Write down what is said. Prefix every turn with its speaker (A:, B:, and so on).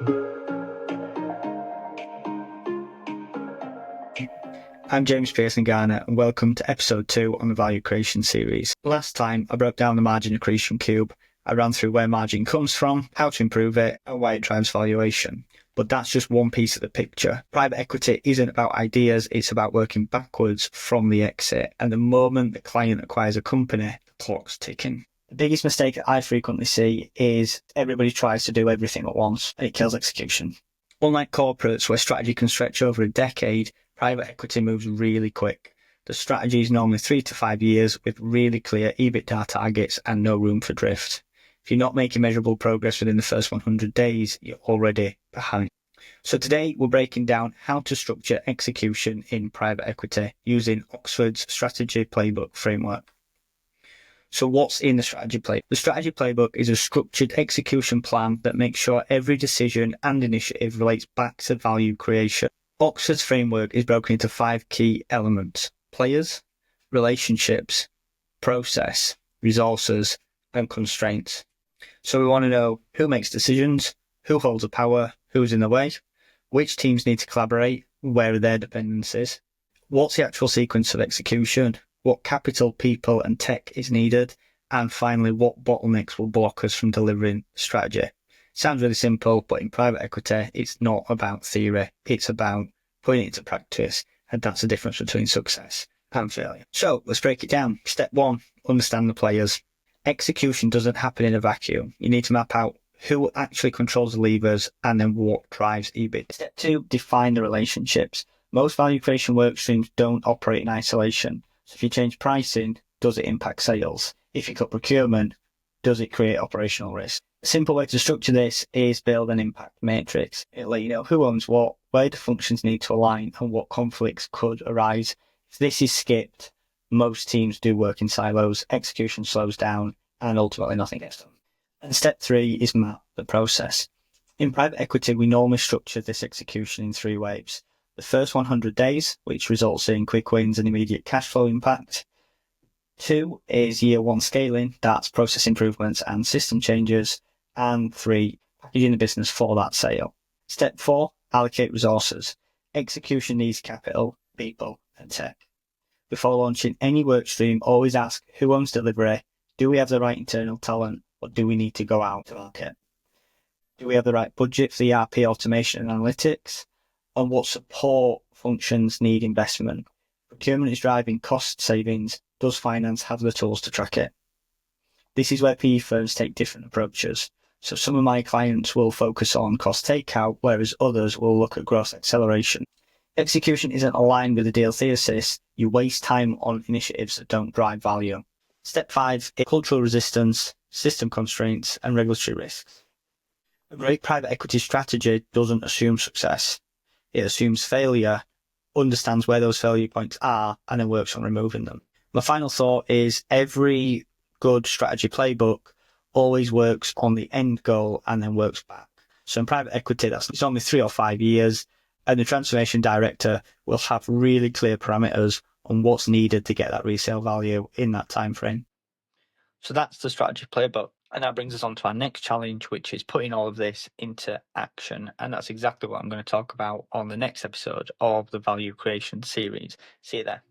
A: I'm James Pearson-Garner and welcome to episode 2 on the value creation series. Last time I broke down the margin accretion cube. I ran through where margin comes from, how to improve it, and why it drives valuation. But that's just one piece of the picture. Private equity isn't about ideas, it's about working backwards from the exit. And the moment the client acquires a company, the clock's ticking. The biggest mistake that I frequently see is everybody tries to do everything at once and it kills execution. Unlike corporates where strategy can stretch over a decade, private equity moves really quick. The strategy is normally 3 to 5 years with really clear EBITDA targets and no room for drift. If you're not making measurable progress within the first 100 days, you're already behind. So today we're breaking down how to structure execution in private equity using Oxford's Strategy Playbook framework. So what's in the Strategy Playbook? The Strategy Playbook is a structured execution plan that makes sure every decision and initiative relates back to value creation. Oxford's framework is broken into 5 key elements: players, relationships, process, resources, and constraints. So we want to know who makes decisions, who holds the power, who's in the way, which teams need to collaborate, where are their dependencies, what's the actual sequence of execution, what capital, people, and tech is needed, and finally, what bottlenecks will block us from delivering strategy. Sounds really simple, but in private equity, it's not about theory. It's about putting it into practice, and that's the difference between success and failure. So let's break it down. Step 1, understand the players. Execution doesn't happen in a vacuum. You need to map out who actually controls the levers and then what drives EBIT. Step 2, define the relationships. Most value creation work streams don't operate in isolation. So if you change pricing, does it impact sales? If you cut procurement, does it create operational risk? A simple way to structure this is build an impact matrix. It'll let you know who owns what, where the functions need to align, and what conflicts could arise. If this is skipped, most teams do work in silos, execution slows down, and ultimately nothing gets done. And step 3 is map the process. In private equity, we normally structure this execution in 3 waves. The first 100 days, which results in quick wins and immediate cash flow impact. 2 is year 1 scaling, that's process improvements and system changes. And 3, packaging the business for that sale. Step 4, allocate resources. Execution needs capital, people, and tech. Before launching any work stream, always ask who owns delivery, do we have the right internal talent, or do we need to go out to market? Do we have the right budget for ERP automation and analytics? And what support functions need investment? Procurement is driving cost savings. Does finance have the tools to track it? This is where PE firms take different approaches. So some of my clients will focus on cost takeout, whereas others will look at growth acceleration. Execution isn't aligned with the deal thesis. You waste time on initiatives that don't drive value. Step 5 is cultural resistance, system constraints, and regulatory risks. A great private equity strategy doesn't assume success. It assumes failure, understands where those failure points are, and then works on removing them. My final thought is every good strategy playbook always works on the end goal and then works back. So in private equity, it's only 3 or 5 years, and the transformation director will have really clear parameters on what's needed to get that resale value in that time frame. So that's the strategy playbook. And that brings us on to our next challenge, which is putting all of this into action. And that's exactly what I'm going to talk about on the next episode of the value creation series. See you there.